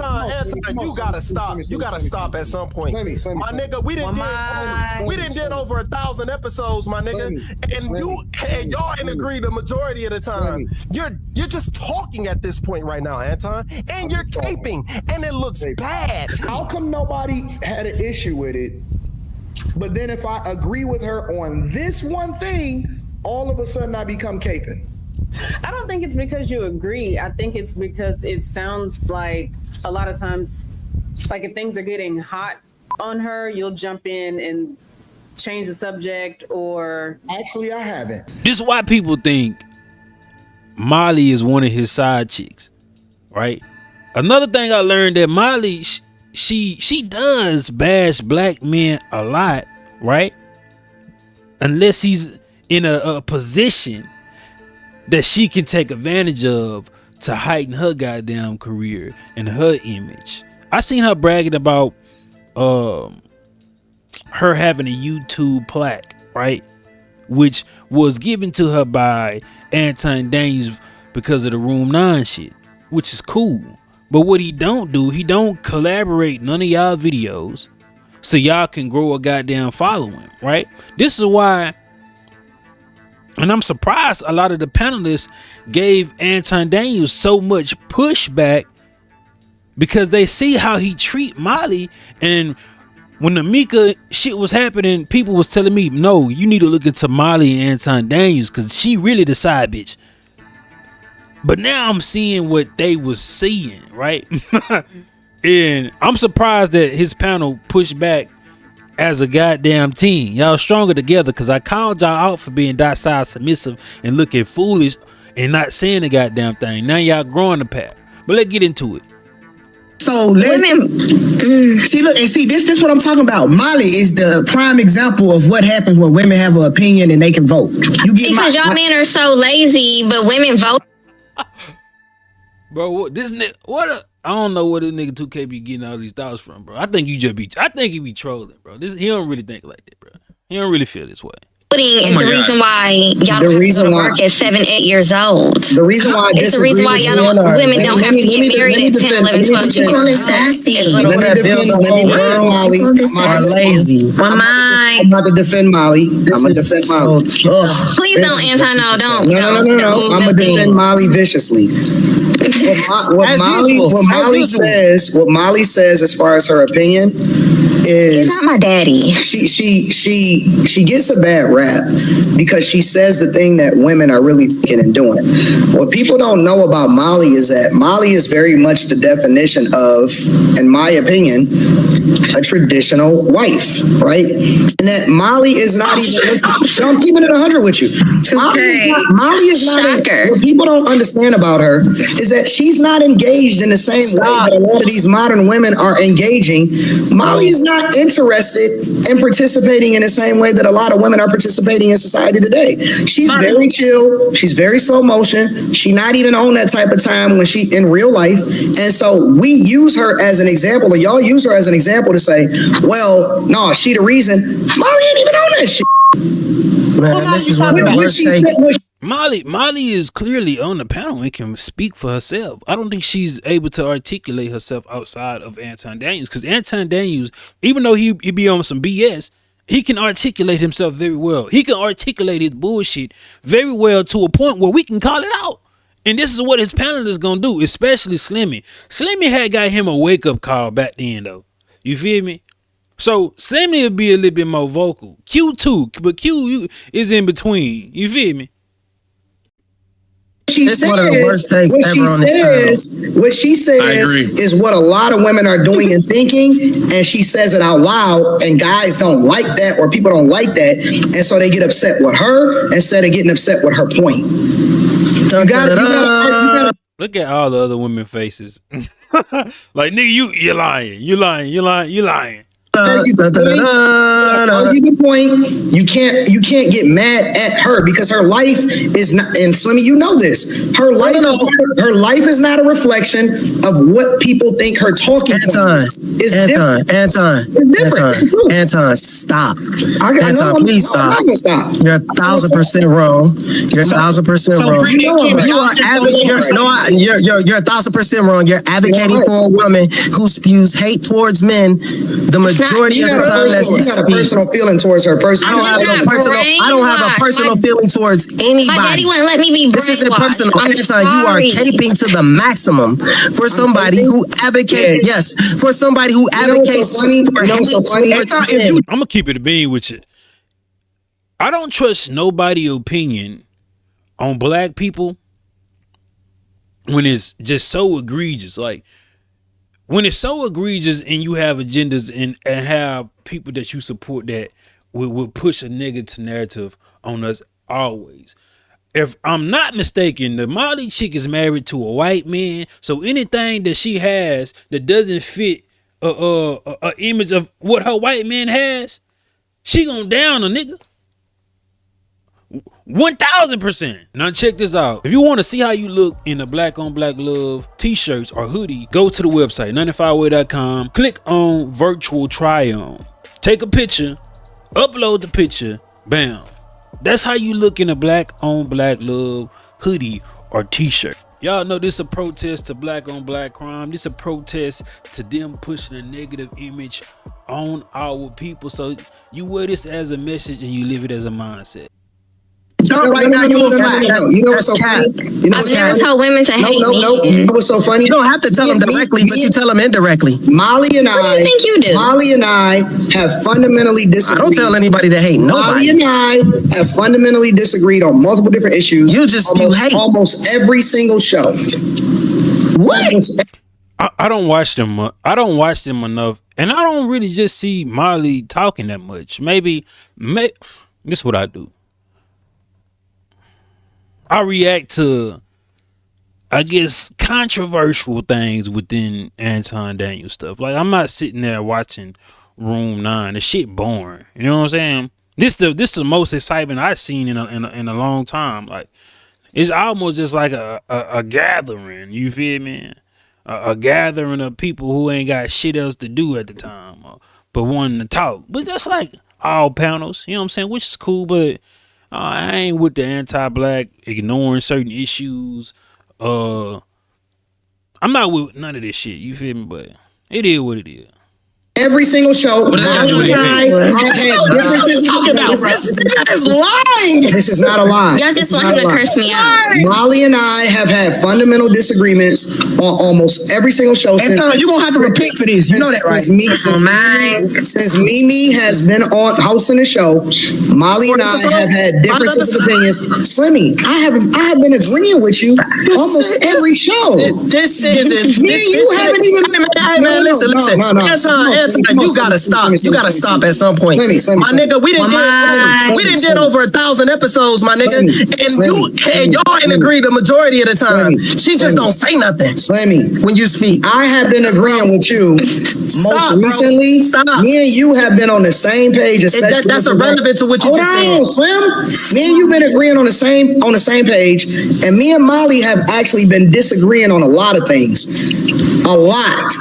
Anton, you gotta stop. You gotta stop at some point. My nigga, we didn't did over 1,000 episodes, my nigga. And y'all ain't agree the majority of the time. You're just talking at this point right now, Anton. And you're caping. And it looks bad. How come nobody had an issue with it? But then if I agree with her on this one thing, all of a sudden I become caping. I don't think it's because you agree. I think it's because it sounds like a lot of times, like if things are getting hot on her, you'll jump in and change the subject or... Actually, I haven't. This is why people think Molly is one of his side chicks, right? Another thing I learned that Molly, she does bash black men a lot, right? Unless he's in a position that she can take advantage of to heighten her goddamn career and her image. I seen her bragging about her having a YouTube plaque, right? Which was given to her by Anton Daniels because of the Room 9 shit, which is cool. But what he don't do, he don't collaborate none of y'all videos so y'all can grow a goddamn following, right? This is why, and I'm surprised a lot of the panelists gave Anton Daniels so much pushback because they see how he treat Molly. And when the Mika shit was happening, people was telling me, no, you need to look into Molly and Anton Daniels because she really the side bitch. But now I'm seeing what they was seeing, right? And I'm surprised that his panel pushed back as a goddamn team. Y'all stronger together because I called y'all out for being docile, submissive, and looking foolish and not saying the goddamn thing. Now y'all growing the path. But let's get into it. So see, this what I'm talking about. Molly is the prime example of what happens when women have an opinion and they can vote. Because y'all men are so lazy, but women vote. Bro, this nigga, I don't know where this nigga 2K be getting all these thoughts from, bro. I think he be trolling, bro. He don't really think like that, bro. He don't really feel this way. Is the reason why y'all don't go to work at 7, 8 years old. The reason why it's the reason why women don't have to get married at 10, 11, 12, 12. Let me defend Molly. I'm lazy. I'm about to defend Molly. I'm gonna defend Molly. Please don't, Anton. No, don't. No. I'm gonna defend Molly viciously. What Molly says as far as her opinion is, he's not my daddy. She gets a bad rap because she says the thing that women are really thinking and doing. What people don't know about Molly is that Molly is very much the definition of, in my opinion, a traditional wife, right? And that Molly is not even, I'm keeping it 100 with you. Molly is not what people don't understand about her is that she's not engaged in the same way that a lot of these modern women are engaging. Molly is not interested in participating in the same way that a lot of women are participating in society today. She's very chill. She's very slow motion. She's not even on that type of time when she in real life. And so we use her as an example, or y'all use her as an example to say, well, no, she the reason. Molly ain't even on that shit. Man, this is one of the worst takes. Molly is clearly on the panel and can speak for herself. I don't think she's able to articulate herself outside of Anton Daniels, because Anton Daniels, even though he be on some BS, he can articulate himself very well. He can articulate his bullshit very well to a point where we can call it out. And this is what his panel is going to do, especially Slimmy. Slimmy had got him a wake-up call back then, though. You feel me? So Slimmy will be a little bit more vocal. Q too, but Q is in between. You feel me? What she says is what a lot of women are doing and thinking, and she says it out loud, and guys don't like that, or people don't like that, and so they get upset with her instead of getting upset with her point. You gotta look at all the other women faces. Like, nigga, you lying. argue the point. You can't get mad at her because her life is not. And Slimmy, you know this. Her life is not a reflection of what people think her talking points is. Anton, stop. Anton, please stop. You're 1,000% wrong. You're 1,000% wrong. You're 1,000% wrong. You're advocating for a woman who spews hate towards men. The majority of the time, that's you got a personal feeling towards her. I don't have a personal feeling towards anybody. My daddy wouldn't let me be brainwashed. This isn't personal. Anton, you are caping to the maximum for somebody who advocates. Yes, for somebody who advocates for hate. I'm gonna keep it a bean with you. I don't trust nobody's opinion on black people when it's just so egregious. Like when it's so egregious and you have agendas and have people that you support that will push a negative narrative on us always. If I'm not mistaken, the Molly chick is married to a white man, so anything that she has that doesn't fit a image of what her white man has, she gonna down a nigga. 1,000%. Now check this out. If you want to see how you look in a black on black love t-shirts or hoodie, go to the website 95way.com, click on virtual try on, take a picture, upload the picture, bam. That's how you look in a black on black love hoodie or t-shirt. Y'all know this a protest to black on black crime. This a protest to them pushing a negative image on our people. So you wear this as a message and you live it as a mindset. Right now, you know what's so funny? I've never told women to hate me. You know what's so funny? You don't have to tell them directly, but you tell them indirectly. Molly and What do you think you do? Molly and I have fundamentally disagreed. I don't tell anybody to hate nobody. Molly and I have fundamentally disagreed on multiple different issues. You just hate almost every single show. What? I don't watch them. I don't watch them enough, and I don't really just see Molly talking that much. Maybe this is what I do. I react to, I guess, controversial things within Anton Daniels stuff. Like I'm not sitting there watching Room 9. The shit boring. You know what I'm saying? This the most excitement I've seen in a long time. Like it's almost just like a gathering. You feel me? A gathering of people who ain't got shit else to do at the time, but wanting to talk. But that's like all panels. You know what I'm saying? Which is cool, but. I ain't with the anti-black ignoring certain issues. I'm not with none of this shit. You feel me? But it is what it is. Every single show. What is lying. This is not a lie. Y'all just want him to curse me out. Molly and I have had fundamental disagreements on almost every single show. You're gonna have to repeat for this. You know that, right? Since Mimi has been on hosting the show, Molly and I have had differences of opinions. Slimmy, I have been agreeing with you almost every show. This is me and you haven't even. Listen. You gotta stop. You gotta stop at some point. My nigga, we didn't did over 1,000 episodes, my nigga, and y'all ain't agree the majority of the time. She just don't say nothing. Slimmy, when you speak, I have been agreeing with you most recently. Me and you have been on the same page. That's irrelevant to what you just said. Hold on, Slim. Me and you been agreeing on the same page, and me and Molly have actually been disagreeing on a lot of things. A lot.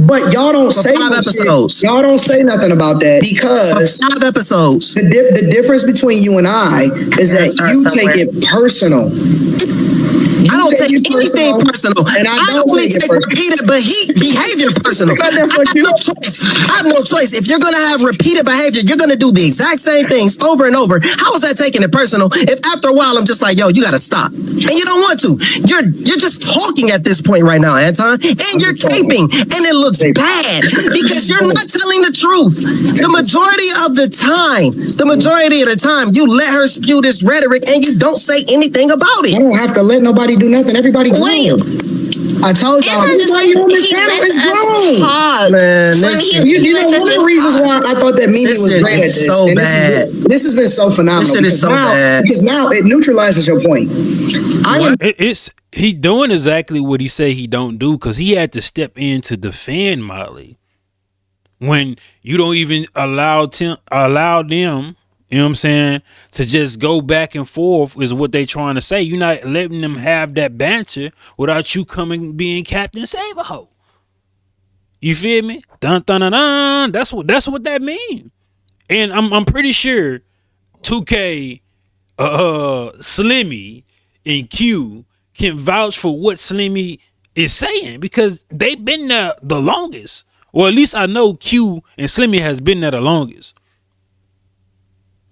But y'all don't say 5 episodes. Y'all don't say nothing about that because 5 episodes. The difference between you and I is that you take it personal. I don't take anything personal. And I don't really take repeated behavior personal. I have no choice. If you're going to have repeated behavior, you're going to do the exact same things over and over. How is that taking it personal? If after a while I'm just like, yo, you got to stop. And you don't want to. You're just talking at this point right now, Anton. And you're caping. And it looks bad because you're not telling the truth. The majority of the time, you let her spew this rhetoric and you don't say anything about it. I don't have to let nobody do nothing. Everybody do. What are you? I told y'all. Everybody on this panel is grown. Man, you know, one of the reasons why I thought that Mimi was great at this. So bad. This has been so phenomenal. This shit is so bad. Because now it neutralizes your point. He doing exactly what he say he don't do because he had to step in to defend Molly. when you don't even allow them, you know what I'm saying, to just go back and forth is what they trying to say. You're not letting them have that banter without you coming being Captain Save-A-Ho. You feel me? Dun dun dun dun. That's what that mean. And I'm pretty sure 2K, Slimmy, and Q can vouch for what Slimmy is saying because they've been there the longest. Or at least I know Q and Slimmy has been there the longest.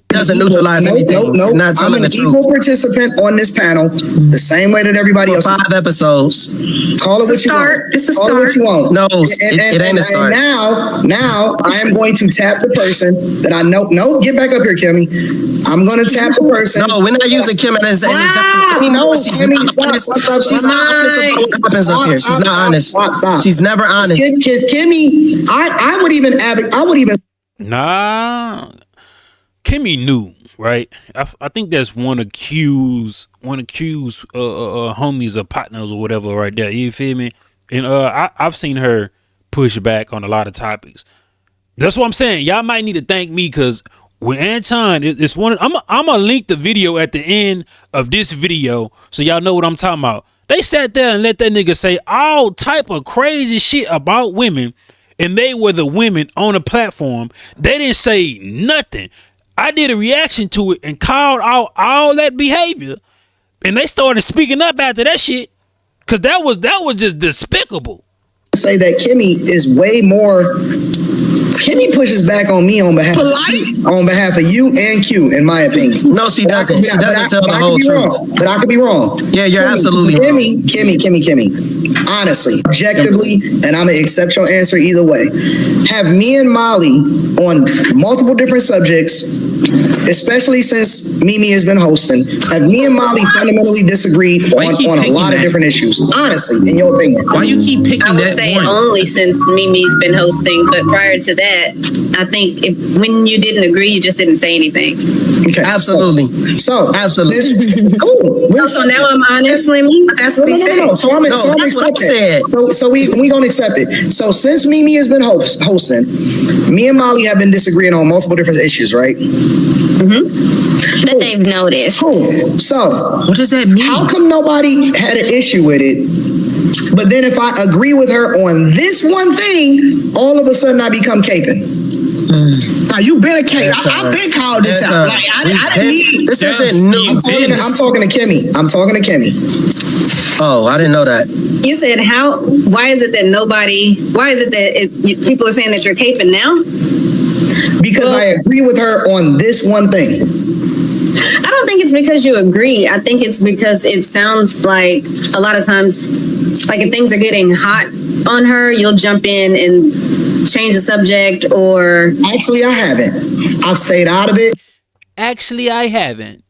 Doesn't neutralize anything. No. I'm an equal participant on this panel, the same way that everybody else. 5 episodes. Call it what you want. It's a Call start. it what you want. No, it ain't a start. And now I am going to tap the person that I know. No, get back up here, Kimmy. I'm going to tap the person. No, we're not using Kim as an example anymore. She's not honest. She's not honest about what happens up here. She's not honest. She's never honest. Because Kimmy, I would even. Nah. Kimmy knew, right? I think that's one of Q's homies or partners or whatever right there. You feel me? And I've seen her push back on a lot of topics. That's what I'm saying. Y'all might need to thank me because with Anton, it's one. I'm gonna link the video at the end of this video so y'all know what I'm talking about. They sat there and let that nigga say all type of crazy shit about women, and they were the women on the platform. They didn't say nothing. I did a reaction to it and called out all that behavior, and they started speaking up after that shit because that was just despicable. Say that Kimmy is way more. Kimmy pushes back on me on behalf of you and Q, in my opinion. No, she doesn't. She doesn't tell the whole truth. But I could be wrong. Yeah, you're absolutely wrong. Kimmy. Honestly, objectively, and I'm gonna accept your answer either way. Have me and Molly on multiple different subjects, especially since Mimi has been hosting. Have me and Molly fundamentally disagreed on a lot of different issues? Honestly, in your opinion. Why you keep picking that? I would say only since Mimi's been hosting, but prior to that, I think when you didn't agree, you just didn't say anything. Okay, absolutely. So absolutely. Cool. So now I'm honest, Lemmy. That's what he said. No. So I'm accept it. So we gonna accept it. So since Mimi has been hosting, me and Molly have been disagreeing on multiple different issues, right? Mm-hmm. That they've noticed. Cool. So what does that mean? How come nobody had an issue with it? But then if I agree with her on this one thing, all of a sudden I become caping. Now you been a cape. I've been called this out. Like I didn't need this. Isn't new. I'm talking to Kimmy. Oh, I didn't know that. You said why is it that people are saying that you're caping now? Because I agree with her on this one thing. I don't think it's because you agree. I think it's because it sounds like a lot of times, like if things are getting hot on her, you'll jump in and change the subject or... Actually, I haven't. I've stayed out of it. Actually, I haven't.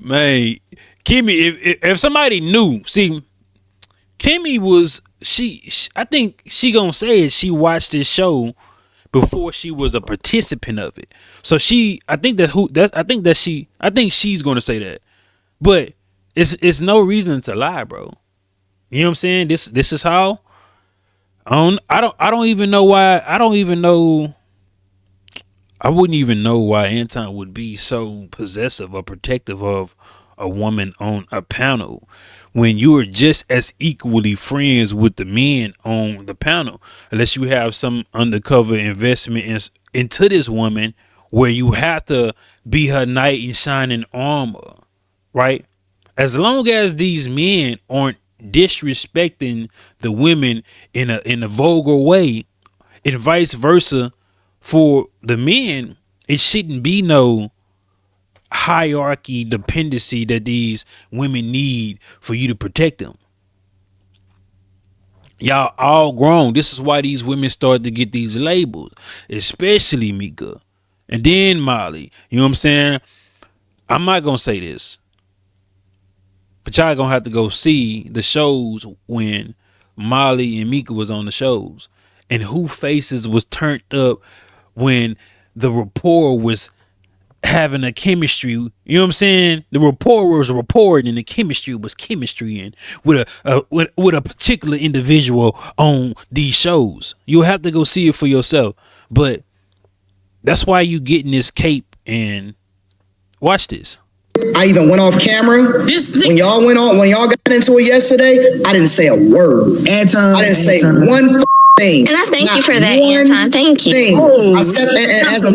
Man, Kimmy, if somebody knew, see, Kimmy was, I think she gonna say it, she watched this show before she was a participant of it. So I think she's gonna say that. But it's no reason to lie, bro. You know what I'm saying? This is how. I don't even know why. I wouldn't even know why Anton would be so possessive or protective of a woman on a panel when you are just as equally friends with the men on the panel, unless you have some undercover investment into this woman where you have to be her knight in shining armor, right? As long as these men aren't disrespecting the women in a vulgar way, and vice versa for the men, it shouldn't be no hierarchy dependency that these women need for you to protect them. Y'all all grown. This is why these women start to get these labels, especially Mika and then Molly. You know what I'm saying? I'm not gonna say this, but y'all gonna have to go see the shows when Molly and Mika was on the shows and who faces was turned up when the rapport was having a chemistry, you know what I'm saying? The rapport was reporting and the chemistry was chemistry and with a particular individual on these shows. You'll have to go see it for yourself. But that's why you getting this cape and watch this. I even went off camera. When y'all got into it yesterday, I didn't say a word. Anton, I didn't say one thing. And I thank you for that, Anton. Thank you. As a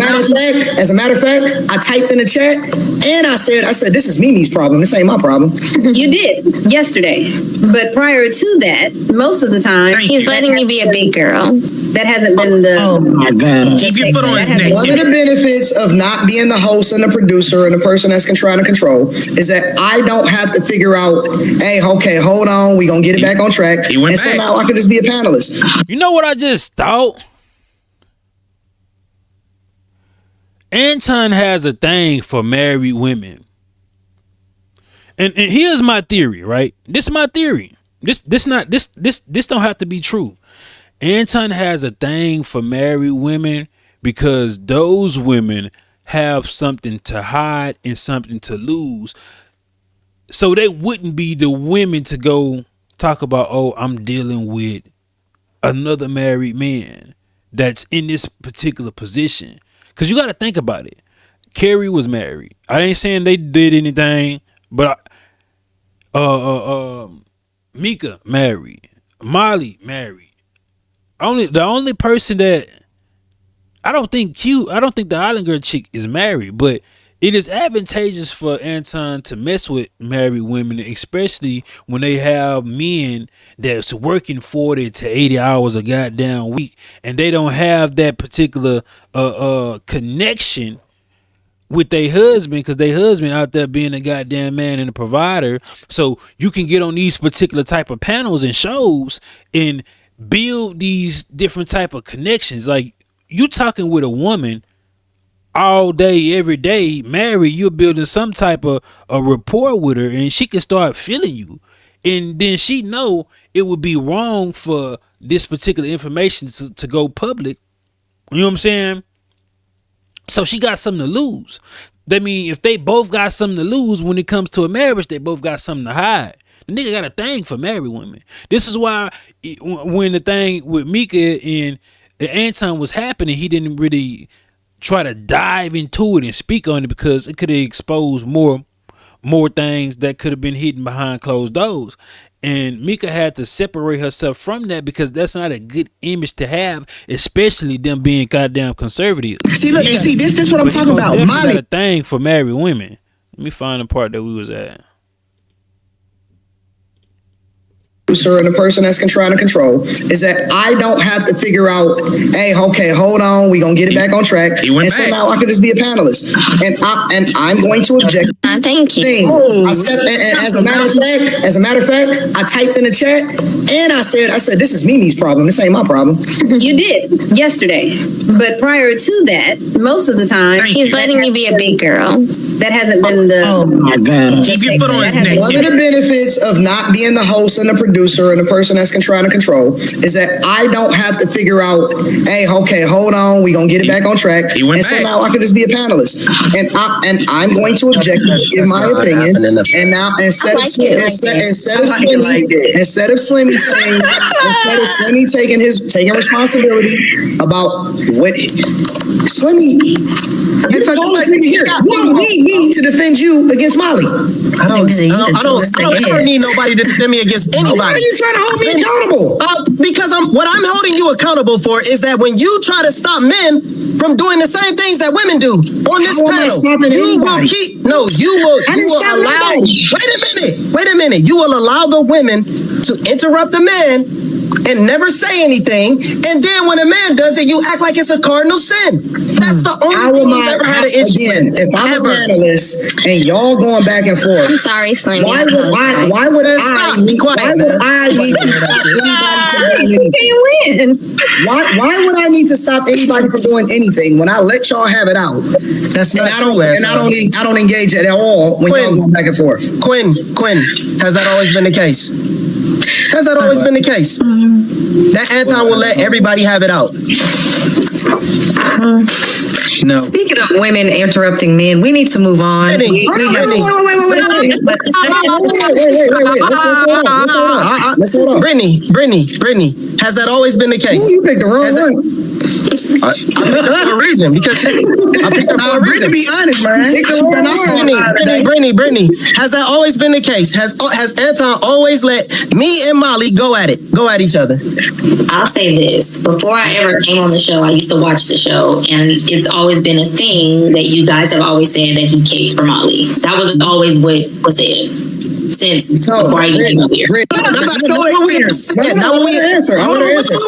matter of fact, I typed in the chat and I said, this is Mimi's problem. This ain't my problem. You did yesterday, but prior to that, most of the time he's letting me be a big girl. That hasn't been the. Oh my God! Keep your foot on his neck. One of the benefits of not being the host and the producer and the person that's trying to control is that I don't have to figure out, hey, okay, hold on, we gonna get it back on track, and somehow I could just be a panelist. You know what I just thought? Anton has a thing for married women. And here's my theory, right? This is my theory. This don't have to be true. Anton has a thing for married women because those women have something to hide and something to lose. So they wouldn't be the women to go talk about, oh, I'm dealing with another married man that's in this particular position. Because you got to think about it. Carrie was married. I ain't saying they did anything, but Mika married. Molly married. The only person that I don't think the Island Girl chick is married, but it is advantageous for Anton to mess with married women, especially when they have men that's working 40 to 80 hours a goddamn week and they don't have that particular connection with their husband because their husband out there being a goddamn man and a provider. So you can get on these particular type of panels and shows and build these different type of connections. Like you talking with a woman all day, every day, married, you're building some type of a rapport with her and she can start feeling you. And then she know it would be wrong for this particular information to go public. You know what I'm saying? So she got something to lose. That mean if they both got something to lose when it comes to a marriage, they both got something to hide. The nigga got a thing for married women. This is why when the thing with Mika and Anton was happening, he didn't really try to dive into it and speak on it because it could have exposed more things that could have been hidden behind closed doors. And Mika had to separate herself from that because that's not a good image to have, especially them being goddamn conservative. See, look, and see, this what I'm talking about. Molly got a thing for married women. Let me find the part that we was at. And the person that's trying to control is that I don't have to figure out, hey, okay, hold on, we gonna get it back on track, and somehow I could just be a panelist, and I'm going to object. Thank you. As a matter of fact, I typed in the chat and I said, this is Mimi's problem. This ain't my problem. You did yesterday, but prior to that, most of the time he's letting me be a big girl. That hasn't been the. Oh my God! Keep your foot on his neck. One of the benefits of not being the host and the producer and the person that's trying to control is that I don't have to figure out, hey, okay, hold on, we gonna get it back on track, and somehow I could just be a panelist, and I'm going to object, give my opinion, and now instead of Slimmy taking responsibility about what Slimmy. You don't need me to defend you against Molly. I don't ever need nobody to defend me against anybody. Why are you trying to hold me accountable? Because what I'm holding you accountable for is that when you try to stop men from doing the same things that women do on this panel, you will allow. Wait a minute. You will allow the women to interrupt the man and never say anything, and then when a man does it, you act like it's a cardinal sin. That's the only thing you've ever had an issue with. If I'm a panelist and y'all going back and forth, I'm sorry, Slim. Why would I need to stop anybody? Why would I need to stop anybody from doing anything when I let y'all have it out? I don't engage at all when y'all go back and forth. Quinn, has that always been the case? Has that always been the case? That Anton will let everybody have it out. No. Speaking of women interrupting men, we need to move on. Wait. Let's hold on. Brittany, has that always been the case? You picked the wrong one. I picked her for a reason because I picked her for a reason. To be honest, man. Brittany, has that always been the case? Has Anton always let me and Molly go at each other? I'll say this. Before I ever came on the show, I used to watch the show, and it's always been a thing that you guys have always said that he caved for Molly. That was always what was said since before I even came up here.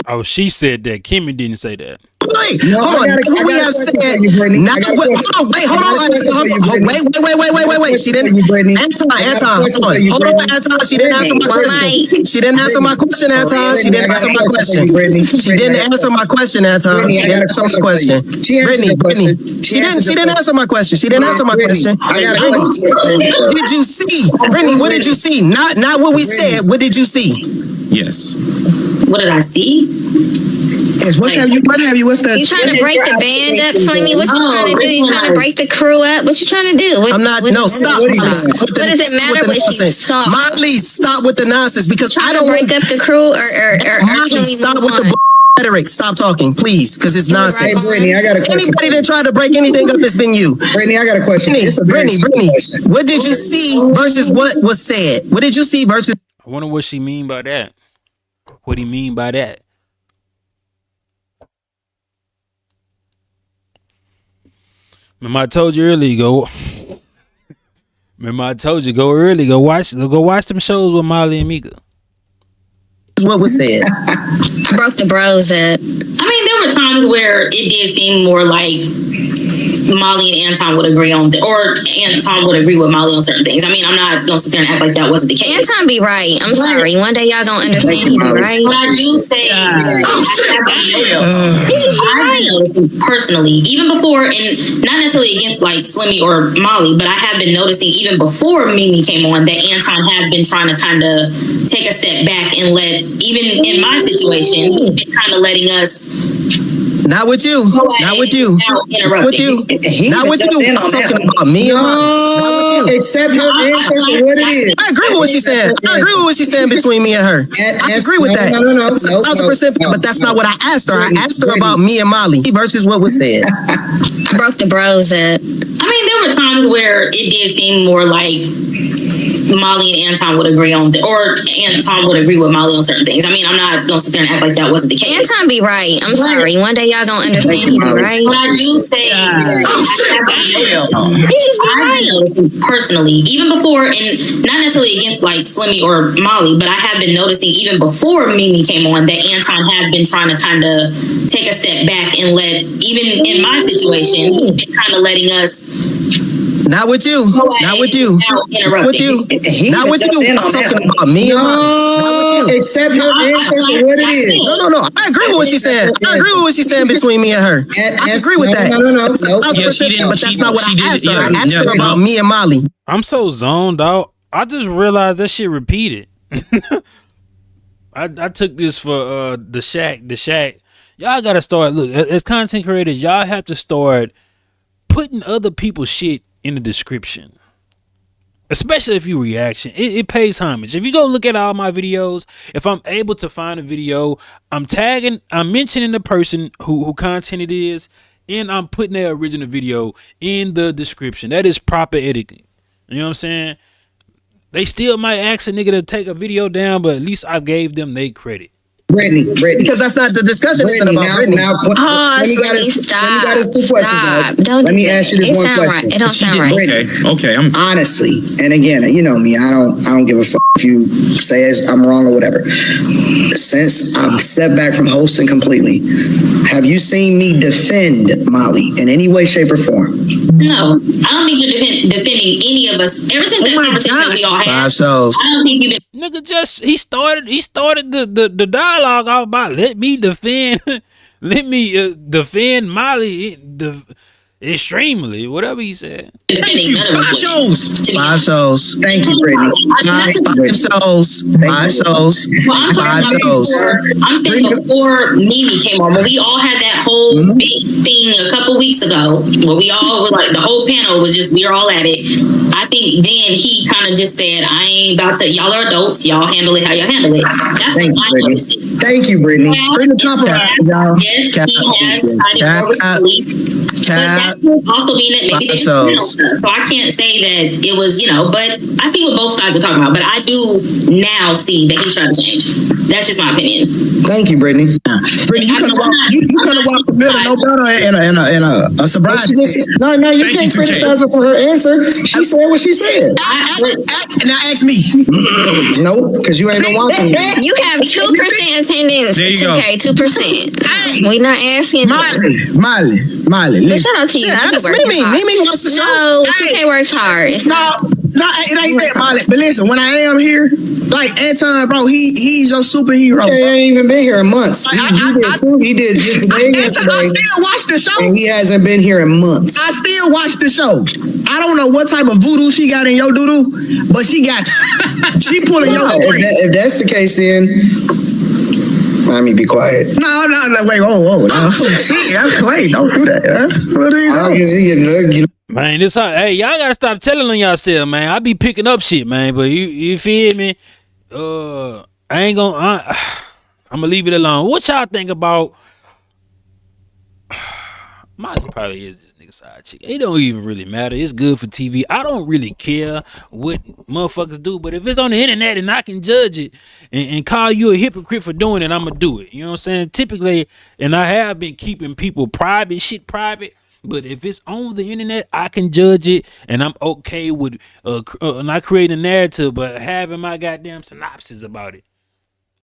Oh, she said that. Kimmy didn't say that. Wait, hold on. We have said. Wait. She didn't. Anton. Hold on, Anton. She didn't answer my question. She didn't answer my question, Anton. She didn't answer my question. She didn't answer my question, Anton. She didn't answer my question. Brittany. She didn't answer my question. She didn't answer my question. Did you see, Brittany? What did you see? Not what we said. What did you see? Yes. What did I see? What have you? What's that? You trying to break the band up, Slimmy? What you trying to do? You trying to break the crew up? What you trying to do? I'm not. No, stop. What does it matter what she saw? Molly, stop with the nonsense because I don't break up the crew or Molly, stop with the rhetoric. Stop talking, please, because it's nonsense. Hey, Brittany, I got a question. Anybody that tried to break anything up has been you. Brittany, I got a question. Brittany, what did you see versus what was said? What did you see versus? I wonder what she mean by that. What do you mean by that? Remember I told you earlier, go early, go watch them shows with Molly and Mika. What was said? I broke the bros up. I mean, there were times where it did seem more like Molly and Anton would agree on, or Anton would agree with Molly on certain things. I mean, I'm not gonna sit there and act like that wasn't the case. Anton be right. I'm sorry. One day y'all gonna understand he be right. But I do say, personally, even before, and not necessarily against like Slimmy or Molly, but I have been noticing even before Mimi came on that Anton has been trying to kind of take a step back and let, even in my situation, he's been kind of letting us. Not with you. Not with you. Not with you. Not with you. I'm talking about me. No, accept her answer for what it is. I agree with what she's saying. I agree with what she's saying between me and her. I agree with that. No. 1,000%. But that's not what I asked her. I asked her about me and Molly versus what was said. I broke the bros up. I mean, there were times where it did seem more like Molly and Anton would agree on, or Anton would agree with Molly on certain things. I mean, I'm not gonna sit there and act like that wasn't the case. Anton be right. I'm sorry. One day y'all gonna understand he be right. But I do say, personally, even before, and not necessarily against like Slimmy or Molly, but I have been noticing even before Mimi came on that Anton has been trying to kind of take a step back and let, even in my situation, he's been kind of letting us. Not with you. Not with you. Not with you. Not with you. I'm talking about me. No, accept her answer for what it is. No. I agree with what she's saying. I agree with what she's saying between me and her. I agree with that. No. But that's not what I asked her. I asked her about me and Molly. I'm so zoned out. I just realized that shit repeated. I took this for the Shack. Y'all gotta start, look, as content creators, y'all have to start putting other people's shit in the description, especially if you reaction. It pays homage. If you go look at all my videos, if I'm able to find a video, I'm mentioning the person who content it is, and I'm putting their original video in the description. That is proper editing. You know what I'm saying? They still might ask a nigga to take a video down, but at least I gave them their credit. Brittany. Because that's not the discussion. Brittany, about Brittany. Slimmy got his two questions. Let me ask you this one question. It don't sound right. Okay. I'm honestly, and again, you know me, I don't give a fuck if you say I'm wrong or whatever. Since I've stepped back from hosting completely, have you seen me defend Molly in any way, shape, or form? No, I don't think you're defending any of us. Ever since that conversation that we all had, 5 shows. I don't think you've been. Nigga, just he started the dialogue off by let me defend Molly. It Extremely, whatever he said. Thank you. 5 shows. 5 shows. Thank you, Brittany. 5 shows. 5 shows. Well, 5 shows. I'm saying before Mimi came on, when we all had that whole big thing a couple weeks ago, where we all were like, the whole panel was just, we were all at it. I think then he kind of just said, I ain't about to, y'all are adults, y'all handle it how y'all handle it. That's Thank what you, I Brittany. noticed. Thank you, Brittany. Bring the compliment, y'all. Yes, he has sided more recently. But that could also mean that maybe they just stuff. So I can't say that it was, but I see what both sides are talking about. But I do now see that he's trying to change. That's just my opinion. Thank you, Brittany. Brittany, you could have walked the middle no better in a surprise. No, you can't criticize her for her answer. She said what she said. Now ask me. No, because you ain't been watching. You have 2% attendance. There you go. 2%. We're not asking. Miley. But shout out to you. Mimi wants to show. No, 2K works hard. It's not. No, it ain't that, Miley. But listen, when I am here, like Anton, bro, he's your superhero. He ain't even been here in months. He did too. He did today, yesterday. I still watch the show. And he hasn't been here in months. I still watch the show. I don't know what type of voodoo she got in your doodoo, but she got she pulling your string. If that's the case, then let me be quiet. No, wait, whoa, no. Shit, wait, don't do that. What do you know? Man, hey, y'all gotta stop telling on yourself, man. I be picking up shit, man. But you feel me? I ain't gonna. I'm gonna leave it alone. What y'all think about? Molly probably is this nigga side chick. It don't even really matter. It's good for TV. I don't really care what motherfuckers do, but if it's on the internet and I can judge it and call you a hypocrite for doing it, I'm gonna do it. You know what I'm saying? Typically, and I have been keeping people private. But if it's on the internet, I can judge it, and I'm okay with not creating a narrative, but having my goddamn synopsis about it.